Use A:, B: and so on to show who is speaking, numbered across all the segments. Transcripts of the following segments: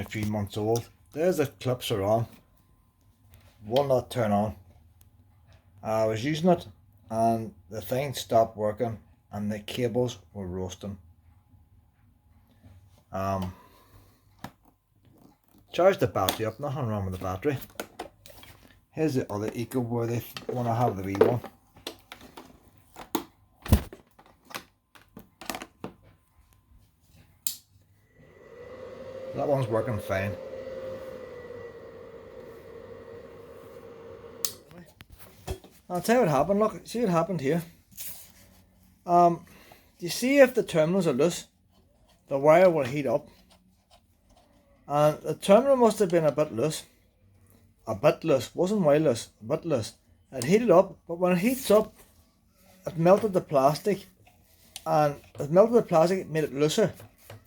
A: a few months old. There's the clips are on. Will not turn on. I was using it and the thing stopped working and the cables were roasting. Charge the battery up, nothing wrong with the battery. Here's the other Eco where they want to have the wee one. That one's working fine. I'll tell you what happened. Look, see what happened here. You see if the terminals are loose, the wire will heat up. And the terminal must have been a bit loose. Wasn't wireless, a bit loose. It heated up, but when it heats up, it melted the plastic. And it melted the plastic, it made it looser.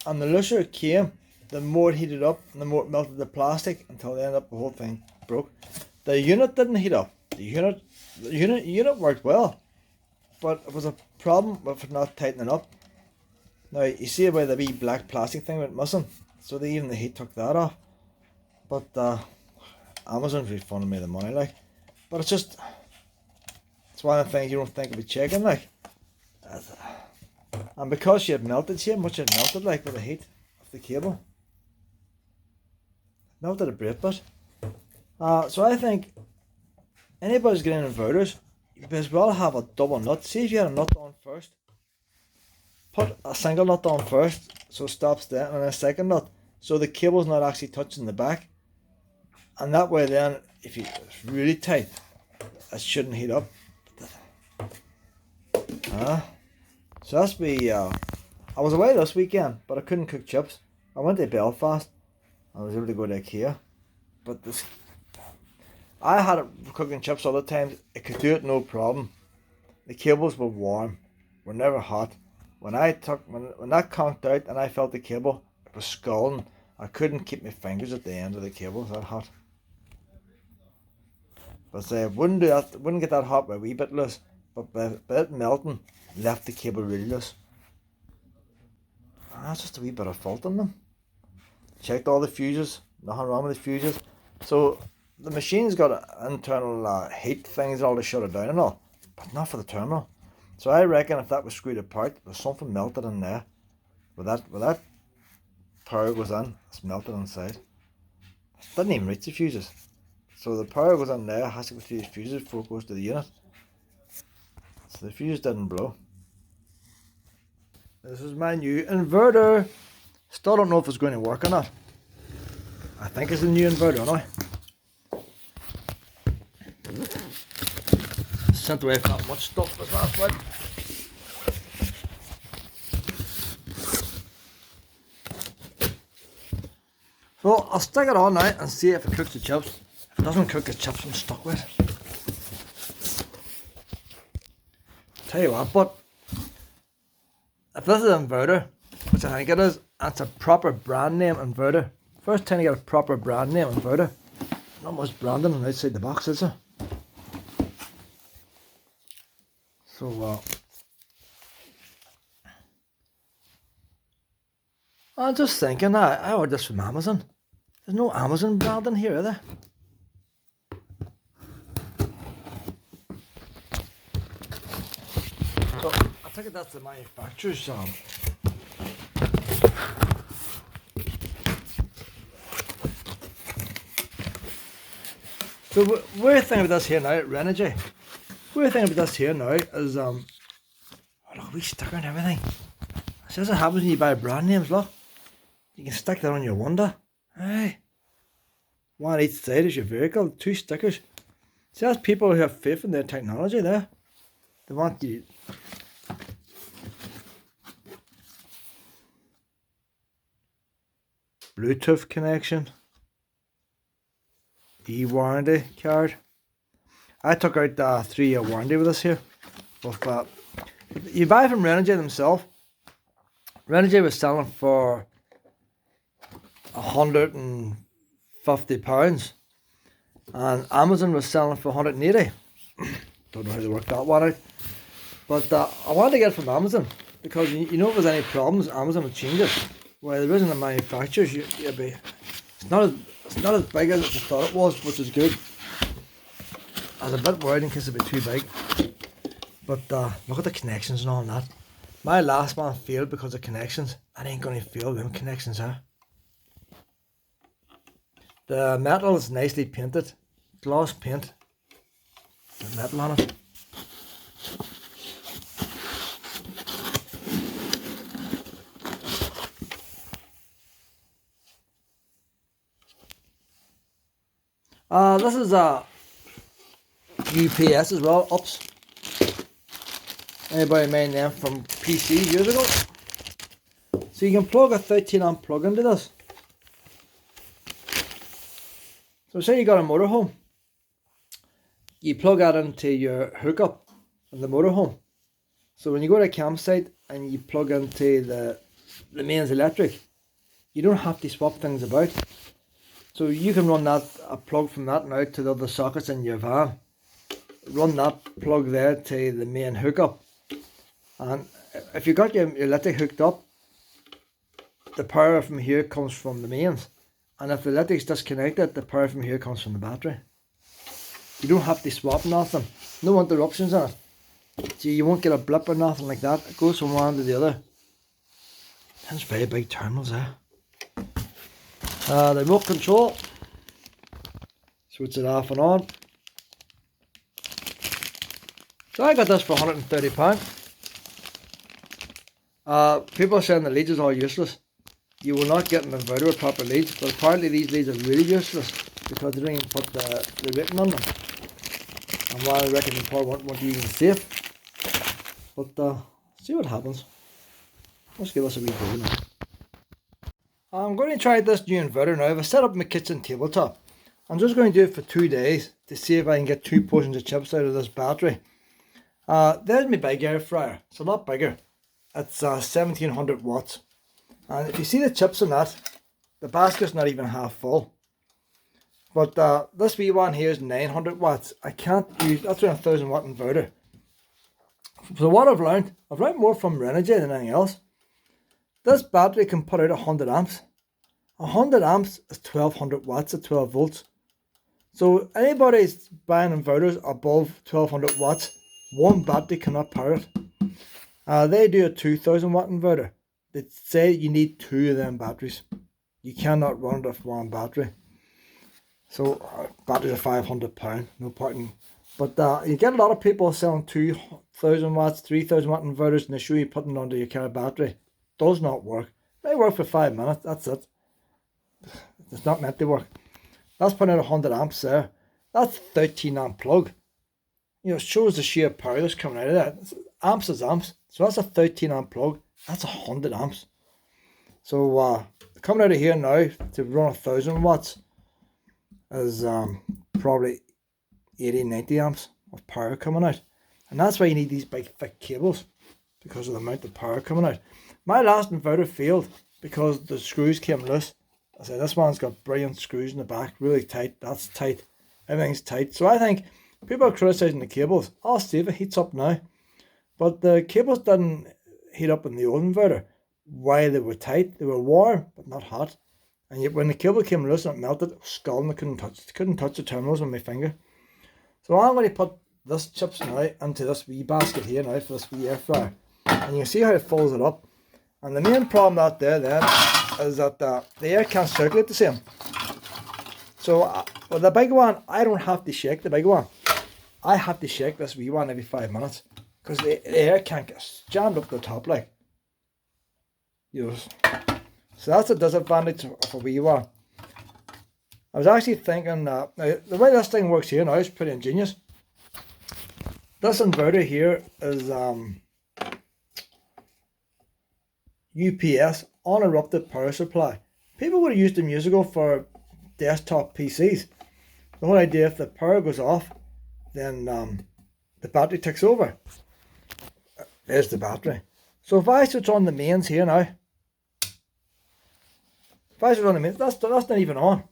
A: And the looser it came, the more it heated up, and the more it melted the plastic until the end up the whole thing broke. The unit didn't heat up. The unit worked well, but it was a problem with it not tightening up. Now you see where the wee black plastic thing went missing, so even the heat took that off. But Amazon's refunded me the money, like. But it's one of the things you don't think of checking, like. And because she had melted, see how much it melted, like, with the heat of the cable. Melted a great bit. So I think anybody's getting inverters, you may as well have a double nut. See if you had a nut on first. Put a single nut on first, so it stops there, and then a second nut, so the cable's not actually touching the back. And that way then, if it's really tight, it shouldn't heat up. So that's me. I was away this weekend, but I couldn't cook chips. I went to Belfast. I was able to go to IKEA, but I had it cooking chips other times. It could do it no problem. The cables were warm, were never hot. When that conked out and I felt the cable, it was scalding. I couldn't keep my fingers at the end of the cable. It was that hot. But say it wouldn't do that. It wouldn't get that hot by a wee bit loose. But by it melting, left the cable really loose. That's just a wee bit of fault in them. Checked all the fuses. Nothing wrong with the fuses. So the machine's got internal heat things all to shut it down and all, but not for the terminal. So I reckon if that was screwed apart, there's something melted in there. Where that power goes in, it's melted inside. It didn't even reach the fuses. So the power goes in there, has to go through the fuses before it goes to the unit. So the fuse didn't blow. This is my new inverter. Still don't know if it's going to work or not. I think it's a new inverter anyway. Sent away from that much stuff this last week. So I'll stick it on now and see if it cooks the chips. If it doesn't cook the chips, I'm stuck with it. Tell you what, but if this is an inverter, which I think it is, that's a proper brand name inverter. First time you get a proper brand name inverter. Not much branding on outside the box, is there? So, I'm just thinking, I ordered this from Amazon. There's no Amazon branding here, is there? So, I think that's the manufacturer's So weird thing about this here now, Renogy. Weird thing about this here now is look, a wee sticker and everything. It says it happens when you buy brand names, look. You can stick that on your window. Hey. One on each side is your vehicle, 2 stickers. See, that's people who have faith in their technology there. They want you. Bluetooth connection. E-warranty card. I took out the 3-year warranty with this here. You buy from Renogy themselves. Renogy was selling for £150 and Amazon was selling for 180. Don't know how they worked that one out. But I wanted to get it from Amazon because you know if there's any problems, Amazon will change it. While there isn't a manufacturer's, you'd be It's not as big as I thought it was, which is good. I was a bit worried in case it'd be too big. But look at the connections and all that. My last one failed because of connections. I ain't gonna fail them connections, huh? The metal is nicely painted. Gloss paint. The metal on it. This is a UPS as well, ups. Anybody mind them from PC years ago? So you can plug a 13 amp plug into this. So say you got a motorhome. You plug that into your hookup in the motorhome. So when you go to a campsite and you plug into the mains electric, you don't have to swap things about. So you can run a plug from that now to the other sockets in your van. Run that plug there to the main hookup. And if you got your electric hooked up, the power from here comes from the mains. And if the electric's disconnected, the power from here comes from the battery. You don't have to swap nothing. No interruptions in it. So you won't get a blip or nothing like that. It goes from one to the other. That's very big terminals there. The remote control. Switch it off and on. So I got this for £130. People are saying the leads is all useless. You will not get an inverter with proper leads, but apparently these leads are really useless because they don't even put the rating on them. And while I reckon they probably won't be even safe. But see what happens. Let's give us a wee go now. I'm going to try this new inverter now. I've set up my kitchen tabletop. I'm just going to do it for 2 days to see if I can get 2 portions of chips out of this battery. There's my big air fryer. It's a lot bigger. It's 1700 watts. And if you see the chips in that, the basket's not even half full. But this wee one here is 900 watts. I can't use, that's a 1000 watt inverter. So what I've learned more from Renogy than anything else. This battery can put out 100 amps. 100 amps is 1200 watts at 12 volts. So anybody's buying inverters above 1200 watts, one battery cannot power it. They do a 2000 watt inverter. They say you need 2 of them batteries. You cannot run it off one battery. So batteries are £500, no parking. But you get a lot of people selling 2000 watts, 3000 watt inverters, and they show you putting it onto your car battery. Does not work. They work for 5 minutes, that's it. It's not meant to work. That's putting out 100 amps there. That's 13 amp plug. You know, it shows the sheer power that's coming out of that. Amps is amps. So that's a 13 amp plug. That's 100 amps. So coming out of here now to run 1000 watts is probably 80-90 amps of power coming out. And that's why you need these big thick cables, because of the amount of power coming out. My last inverter failed because the screws came loose. I said this one's got brilliant screws in the back, really tight. That's tight. Everything's tight. So I think people are criticizing the cables. I'll see if it heats up now. But the cables didn't heat up in the old inverter. Why they were tight? They were warm, but not hot. And yet when the cable came loose and it melted, it was scalding. I couldn't touch the terminals with my finger. So I'm going to put this chips now into this wee basket here now for this wee air fryer. And you can see how it folds it up. And the main problem out there then is that the air can't circulate the same. So with the big one, I don't have to shake the big one. I have to shake this wee one every 5 minutes. Because the air can't get jammed up the top like. You know, so that's a disadvantage of a wee one. I was actually thinking, now, the way this thing works here now is pretty ingenious. This inverter here is UPS, uninterrupted power supply. People would have used them years ago for desktop PCs. The whole idea, if the power goes off, then the battery takes over. There's the battery. So if I switch on the mains here now, if I switch on the mains, that's not even on.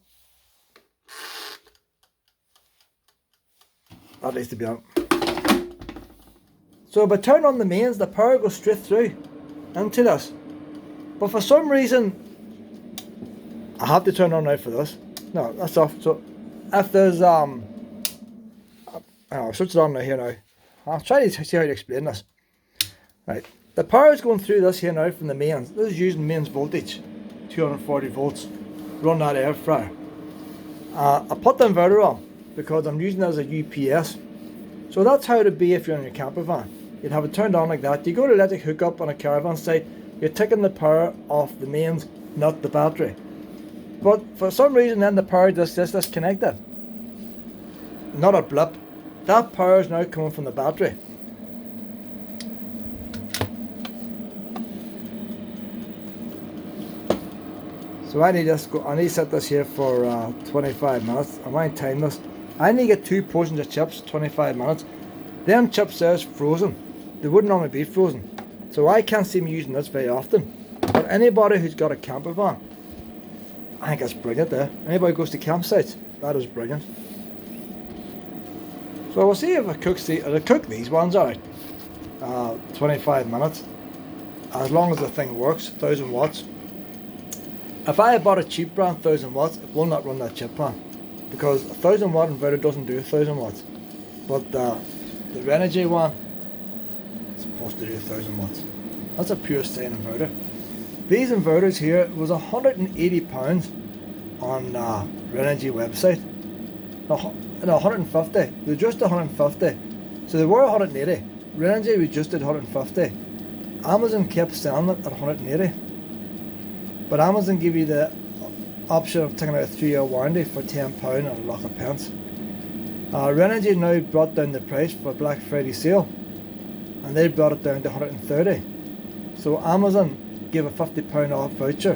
A: That needs to be on. So if I turn on the mains, the power goes straight through into this. But for some reason, I have to turn on now for this. No, that's off. So if there's I'll switch it on now here now. I'll try to see how to explain this. Right, the power is going through this here now from the mains. This is using mains voltage, 240 volts. Run that air fryer. I put the inverter on because I'm using it as a UPS. So that's how it would be if you're on your camper van. You'd have it turned on like that. You go to electric hookup on a caravan site, you're taking the power off the mains, not the battery. But for some reason then the power just disconnected. Not a blip. That power is now coming from the battery. So I need to set this here for 25 minutes. I might time this. I need to get 2 portions of chips, 25 minutes. Them chips there's frozen. They wouldn't normally be frozen. So I can't see me using this very often. But anybody who's got a camper van, I think that's brilliant there. Anybody who goes to campsites, that is brilliant. So we'll see if I cook these ones out. 25 minutes. As long as the thing works, 1000 watts. If I had bought a cheap brand 1000 watts, it will not run that chip pan. Because a 1000 watt inverter doesn't do 1000 watts. But the Renogy one is supposed to do 1000 watts. That's a pure Sine inverter. These inverters here was £180 on Renogy website. No, 150. They're just 150. So they were 180. Renogy we just did 150. Amazon kept selling it at 180. But Amazon give you the option of taking out a 3-year warranty for £10 and a lot of pence. Renogy now brought down the price for Black Friday sale, and they brought it down to 130. So Amazon gave a £50 off voucher,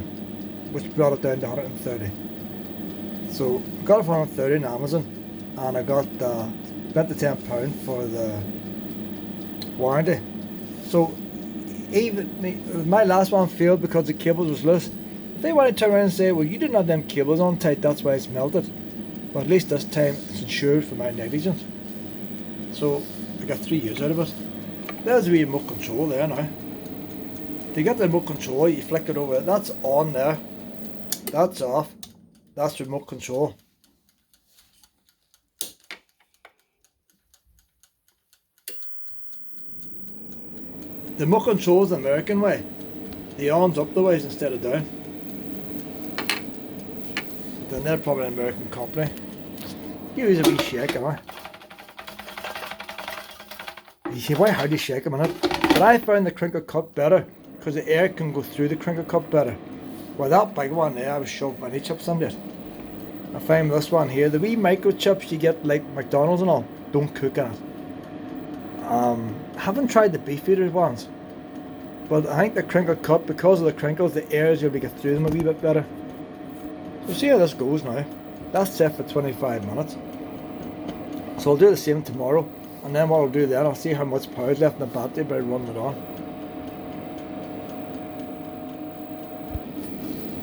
A: which brought it down to 130. So I got it for 130 in Amazon, and I got spent the £10 for the warranty. So even my last one failed because the cables was loose. If they want to turn around and say, well, you didn't have them cables on tight, that's why it's melted. But at least this time it's insured for my negligence. So I got 3 years out of it. There's the remote control there now. To get the remote control, you flick it over. That's on there. That's off. That's remote control. The remote control is the American way. The on's up the ways instead of down. Then they're probably an American company. You use a wee shake, am I? You see why hard you shake them in it? But I found the crinkle cut better because the air can go through the crinkle cut better. Well, that big one there, I was shoving many chips in it. I found this one here, the wee microchips you get like McDonald's and all, don't cook in it. I haven't tried the beef eater ones, but I think the crinkle cut, because of the crinkles, the air is able to get through them a wee bit better. We'll see how this goes now. That's set for 25 minutes. So I'll do the same tomorrow, and then what I'll do then, I'll see how much power is left in the battery by running it on.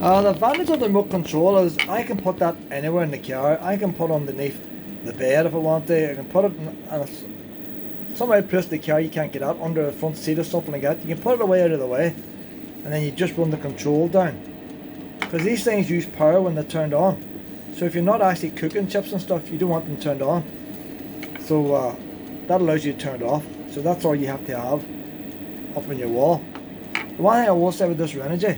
A: The advantage of the remote control is I can put that anywhere in the car. I can put it underneath the bed if I want to. I can put it in some place in the car you can't get out, under the front seat or something like that. You can put it away out of the way, and then you just run the control down. Because these things use power when they're turned on. So if you're not actually cooking chips and stuff, you don't want them turned on. So that allows you to turn it off. So that's all you have to have up on your wall. The one thing I will say with this Renogy,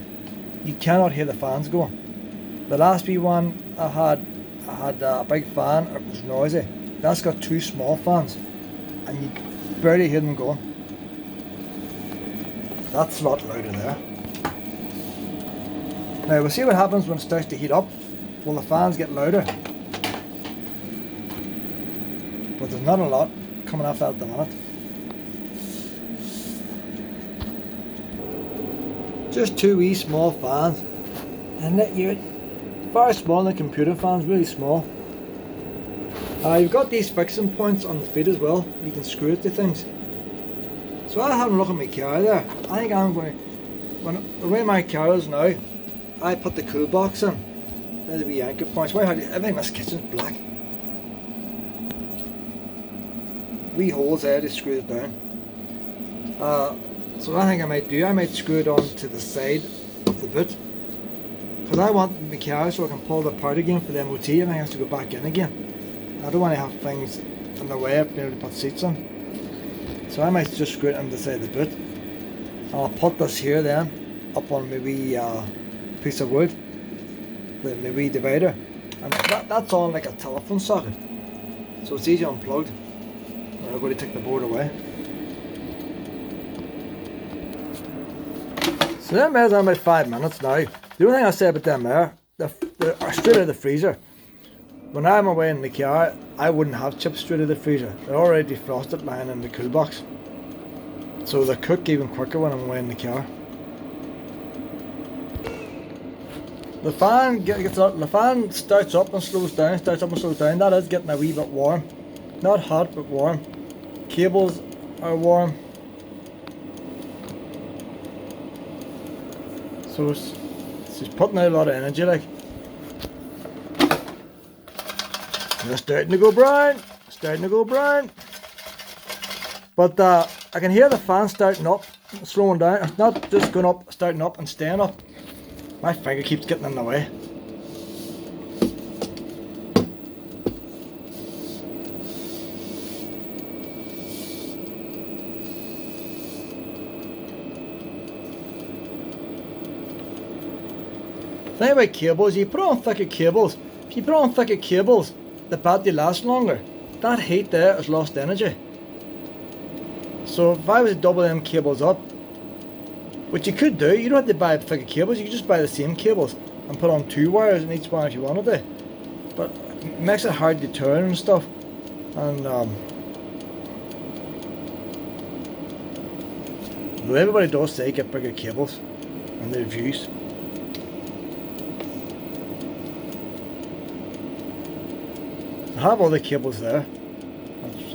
A: you cannot hear the fans going. The last wee one I had a big fan, it was noisy. That's got 2 small fans, and you barely hear them going. That's a lot louder there. Now we'll see what happens when it starts to heat up. Will the fans get louder? But there's not a lot coming off that at the minute. Just 2 wee small fans, and that you're far smaller than computer fans, really small. You've got these fixing points on the feet as well. You can screw it to things. So I have a look at my car there. I think I'm going to, the way my car is now, I put the cool box in. There's the wee anchor points. Why have you, everything in this kitchen's black. Wee holes there to screw it down. So what I think I might do, I might screw it on to the side of the boot. Because I want my car so I can pull it apart again for the MOT and I have to go back in again. I don't want to have things in the way of being able to put seats on. So I might just screw it in the side of the boot. And I'll put this here then up on my wee piece of wood, my wee divider. And that's on like a telephone socket. So it's easy unplugged. And I'm going to take the board away. So them airs are about 5 minutes now. The only thing I say about them there, they're straight out of the freezer. When I'm away in the car, I wouldn't have chips straight out of the freezer. They're already defrosted lying in the cool box. So they cook even quicker when I'm away in the car. The fan the fan starts up and slows down, That is getting a wee bit warm. Not hot, but warm. Cables are warm. So it's putting out a lot of energy, like. They're starting to go brown. But I can hear the fan starting up, slowing down. It's not just going up, starting up and staying up. My finger keeps getting in the way. The thing about cables, you put on thicker cables. If you put on thicker cables, the battery lasts longer. That heat there has lost energy. So if I was to double them cables up, which you could do, you don't have to buy thicker cables, you could just buy the same cables and put on 2 wires in each one if you wanted to. But it makes it hard to turn and stuff. And well, everybody does say get bigger cables in the reviews. I have all the cables there.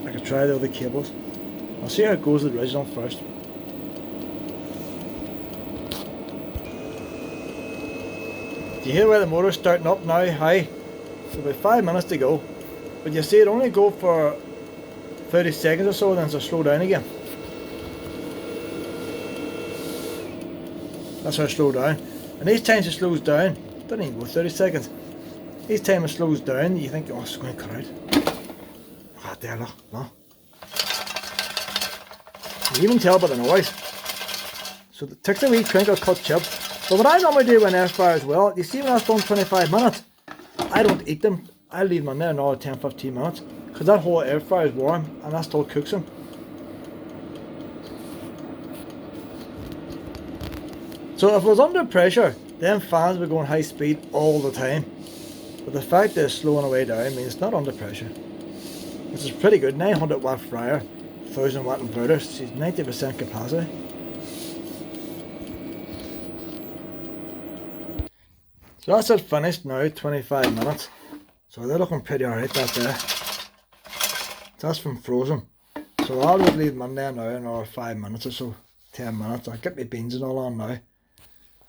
A: I could try the other cables. I'll see how it goes with the original first. Do you hear where the motor's starting up now? High. So about 5 minutes to go. But you see it only go for 30 seconds or so, then it'll slow down again. That's how it slowed down. And each time it slows down, it doesn't even go 30 seconds. Each time it slows down, you think, oh, it's going to cut out. Ah, there, look, no. You even tell by the noise. So it takes a wee crinkle cut chip. But what I normally do when air fryer as well, you see when I've done 25 minutes, I don't eat them. I leave them in there another 10-15 minutes. Because that whole air fryer is warm and that still cooks them. So if it was under pressure, then fans would go on high speed all the time. But the fact that it's slowing away down means it's not under pressure. Which is pretty good. 900 watt fryer, 1000 watt inverter, so 90% capacity. So that's it finished now, 25 minutes. So they're looking pretty alright, that there. That's from frozen. So I'll just leave them in there now another 5 minutes or so, 10 minutes. I'll get my beans and all on now.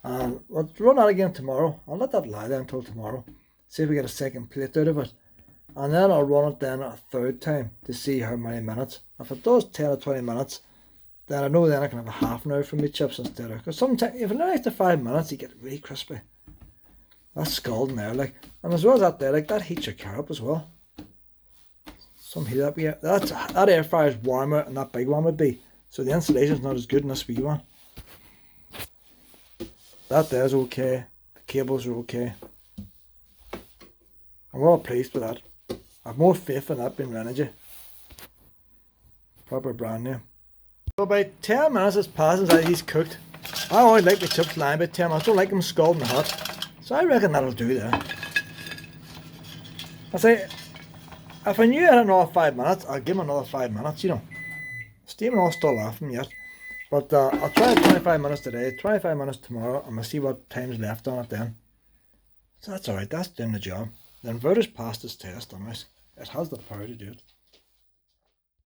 A: And we'll run that again tomorrow. I'll let that lie there until tomorrow. See if we get a second plate out of it. And then I'll run it then a third time to see how many minutes. If it does 10 or 20 minutes, then I know then I can have a half an hour from my chips instead of. Because sometimes, if it only takes 5 minutes, you get really crispy. That's scalding there, like. And as well as that there, like, that heats your car up as well. Some heat up, yeah. That air fryer is warmer than that big one would be. So the insulation's not as good in this wee one. That there's okay. The cables are okay. I'm well pleased with that. I have more faith in that being Renogy. Proper brand name. So about 10 minutes has passed since he's cooked. I always like the chips lying about 10 minutes. I don't like them scalding hot. So I reckon that'll do there. I say, if I knew I had another 5 minutes, I'll give him another 5 minutes, you know. Steaming all still laughing yet. But I'll try 25 minutes today, 25 minutes tomorrow, and we'll see what time's left on it then. So that's alright, that's doing the job. The inverter's passed its test on this. It has the power to do it.